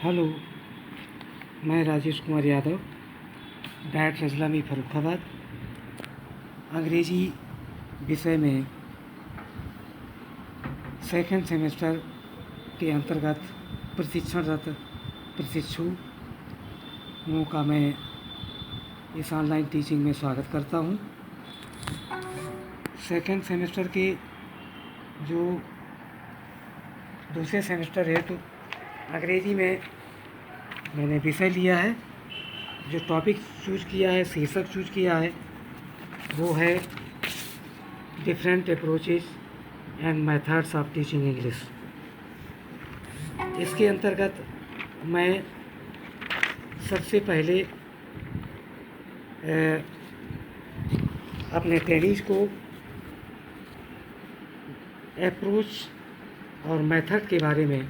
Hello, मैं Rajesh Kumar Yadav, diet रजलामी Farrukhabad, अंग्रेजी विषय में सेकंड सेमेस्टर के अंतर्गत प्रशिक्षणरत प्रशिक्षुओं का मैं इस ऑनलाइन टीचिंग में स्वागत करता हूं। सेकंड सेमेस्टर के जो दूसरे सेमेस्टर है तो अंग्रेजी में मैंने विषय लिया है, जो टॉपिक चूज किया है, शीर्षक चूज किया है, वो है different approaches and methods of teaching English. इसके अंतर्गत मैं सबसे पहले अपने ट्रेनिंग्स को अप्रोच और मेथड के बारे में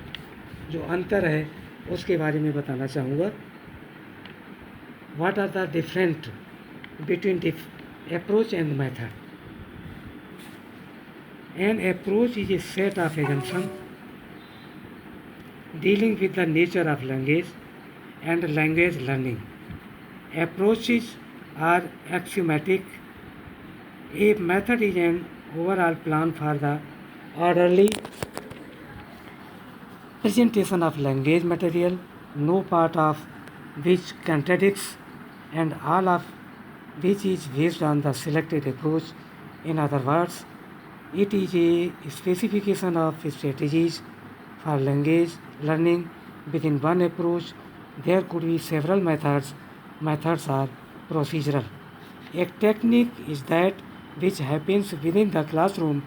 जो अंतर है उसके बारे में बताना चाहूँगा। What are the different between approach and method? An approach is a set of assumptions dealing with the nature of language and language learning. Approaches are axiomatic. A method is an overall plan for the orderly presentation of language material, no part of which contradicts, and all of which is based on the selected approach. In other words, it is a specification of strategies for language learning. Within one approach, there could be several methods. Methods are procedural. A technique is that which happens within the classroom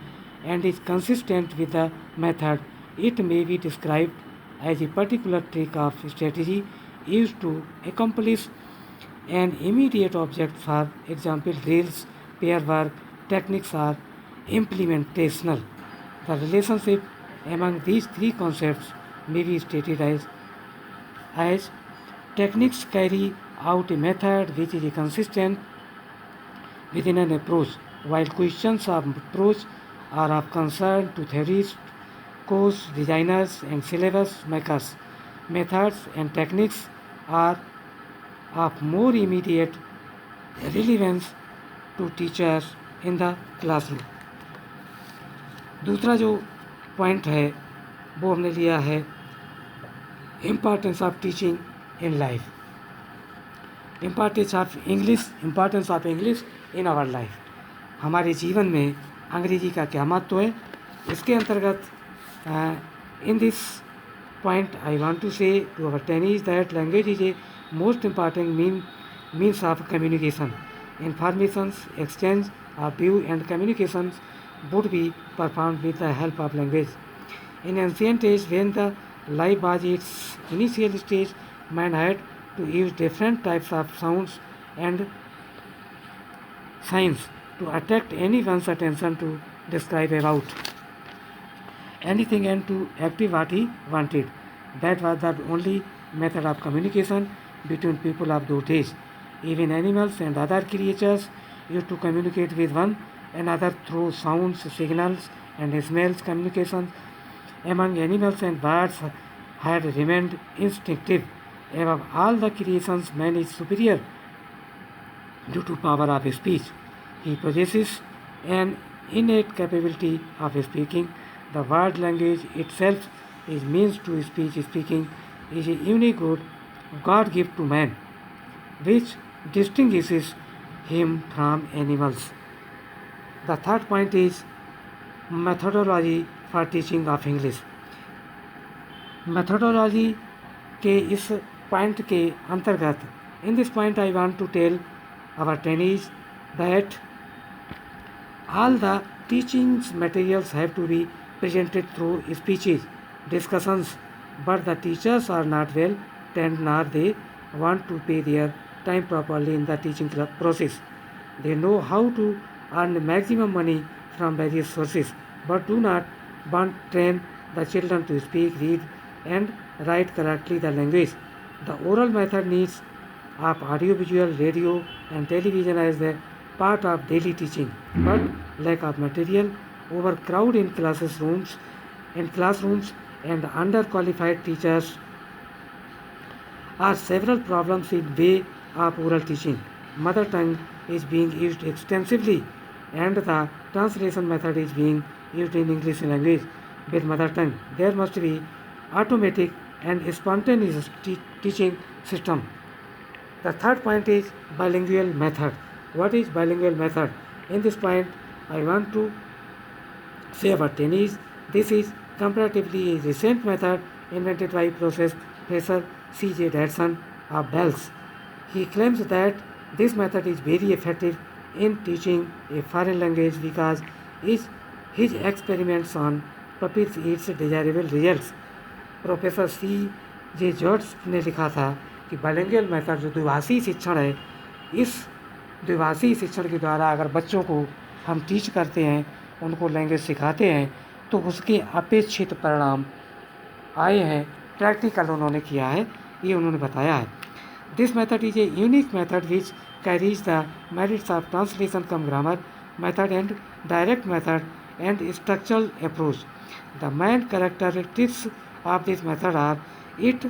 and is consistent with the method. It may be described as a particular trick of strategy used to accomplish an immediate object. For example, drills, pair work techniques are implementational. The relationship among these three concepts may be stated as techniques carry out a method which is consistent within an approach, while questions of approach are of concern to theorists, course designers, and syllabus makers. Methods and techniques are of more immediate relevance to teachers in the classroom. दूसरा जो point है वो हमने लिया है importance of teaching in life, importance of English in our life. हमारे जीवन में अंग्रेजी का क्या महत्व है, इसके अंतर्गत in this point I want to say to our trainees that language is a most important means of communication. Informations exchange of view and communications would be performed with the help of language. In ancient age, when the life was its initial stage, man had to use different types of sounds and signs to attract anyone's attention, to describe about anything and to achieve what he wanted. That was the only method of communication between people of those days. Even animals and other creatures used to communicate with one another through sounds, signals, and smells. Communication among animals and birds had remained instinctive. Above all the creations, man is superior due to power of speech. He possesses an innate capability of speaking. The word language itself is means to speech. Speaking is a unique good God gift to man, which distinguishes him from animals. The third point is methodology for teaching of English. Methodology के इस point के अंतर्गत, in this point I want to tell our trainees that all the teaching materials have to be presented through speeches, discussions, but the teachers are not well trained, nor they want to pay their time properly in the teaching process. They know how to earn maximum money from various sources, but do not want to train the children to speak, read, and write correctly the language. The oral method needs of audiovisual, radio, and television as the part of daily teaching, but lack of material, overcrowd in classrooms, and underqualified teachers are several problems in way of oral teaching. Mother tongue is being used extensively, and the translation method is being used in English language with mother tongue. There must be automatic and spontaneous teaching system. The third point is bilingual method. What is bilingual method? In this point, I want to say about tennis. This is comparatively a recent method invented by Professor C.J. Dadson of Bells. He claims that this method is very effective in teaching a foreign language because his experiments on puppies its desirable results. Professor C J George ने लिखा था कि bilingual method जो द्विभाषी शिक्षण है, इस द्विभाषी शिक्षण के द्वारा अगर बच्चों को हम टीच करते हैं, उनको लैंग्वेज सिखाते हैं, तो उसके अपेक्षित परिणाम आए हैं। प्रैक्टिकल उन्होंने किया है, ये उन्होंने बताया है। This method is a unique method which carries the merits of translation come grammar method and direct method and structural approach. The main characteristics of this method are it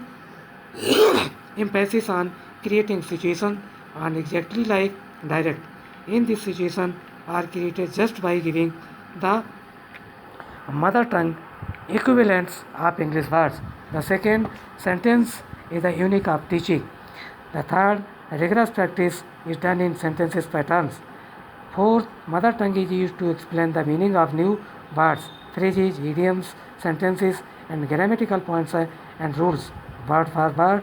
emphasis on creating situation on exactly like direct. In this situation are created just by giving the mother tongue equivalents of English words. The second sentence is the unique of teaching. The third rigorous practice is done in sentences patterns. Fourth, mother tongue is used to explain the meaning of new words, phrases, idioms, sentences, and grammatical points and rules. Word for word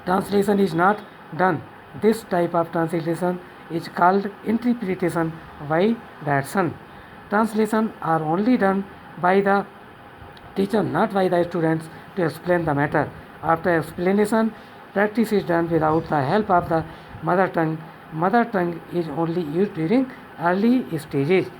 translation is not done. This type of translation is called interpretation by Dadson. Translation are only done by the teacher, not by the students, to explain the matter. After explanation, practice is done without the help of the mother tongue. Mother tongue is only used during early stages.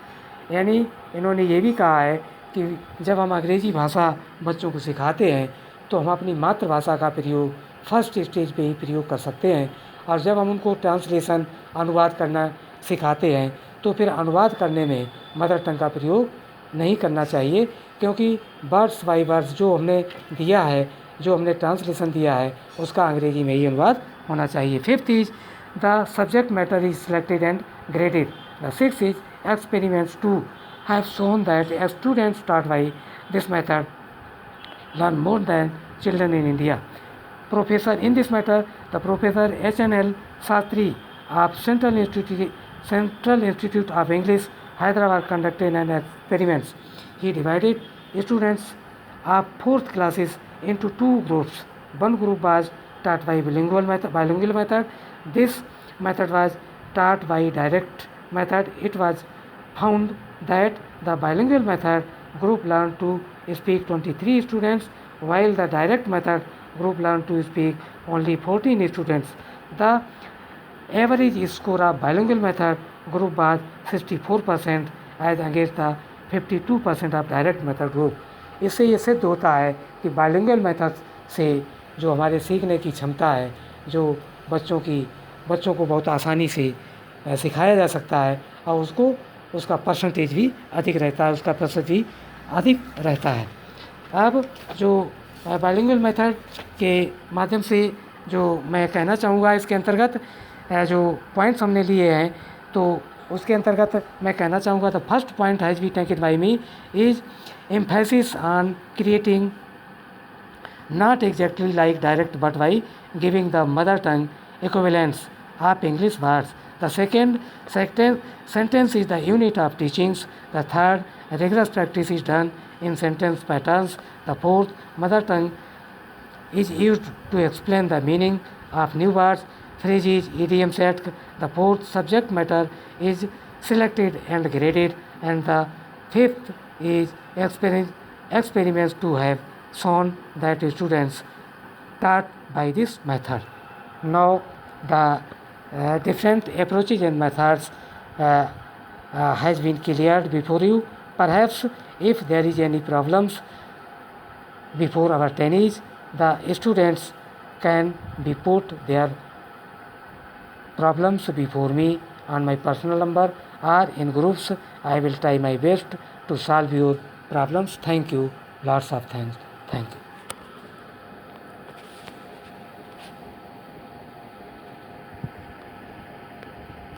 यानी इन्होंने ये भी कहा है कि जब हम अंग्रेज़ी भाषा बच्चों को सिखाते हैं, तो हम अपनी मातृभाषा का प्रयोग फर्स्ट स्टेज पे ही प्रयोग कर सकते हैं, और जब हम उनको ट्रांसलेशन अनुवाद करना सिखाते हैं, तो फिर अनुवाद करने में मदर टंग का प्रयोग नहीं करना चाहिए, क्योंकि वर्ड्स बाय वर्ड्स जो हमने दिया है, जो हमने ट्रांसलेशन दिया है, उसका अंग्रेजी में ही अनुवाद होना चाहिए। Fifth is the subject matter is selected and graded. The sixth is experiments too have shown that students taught by this method learn more than children in India. Professor in this matter, the Professor H.N.L. Sastry of Central Institute of English, Hyderabad conducted an experiments. He divided students of fourth classes into two groups. One group was taught by bilingual method. This method was taught by direct method. It was found that the bilingual method group learned to speak 23 students, while the direct method group learned to speak only 14 students. The average score of bilingual method group was 64% as against the 52% of direct method group. इससे ये सिद्ध होता है कि bilingual method से जो हमारे सीखने की क्षमता है, जो बच्चों को बहुत आसानी से सिखाया जा सकता है, और उसका परसेंटेज भी अधिक रहता है, उसका प्रतिशत भी अधिक रहता है। अब जो बाइलिंगुअल मेथड के माध्यम से जो मैं कहना चाहूँगा, इसके अंतर्गत जो पॉइंट्स हमने लिए हैं, तो उसके अंतर्गत मैं कहना चाहूँगा, the first point has been taken by me is emphasis on creating not exactly like direct but by giving the mother tongue equivalents of English words. The second sentence is the unit of teachings. The third, rigorous practice is done in sentence patterns. The fourth, mother tongue is used to explain the meaning of new words, phrases, idioms, etc. The fourth, subject matter is selected and graded. And the fifth is experiments to have shown that students taught by this method. Now the different approaches and methods has been cleared before you. Perhaps if there is any problems before our attendees, the students can be put their problems before me on my personal number or in groups. I will try my best to solve your problems. Thank you. Lots of thanks. Thank you.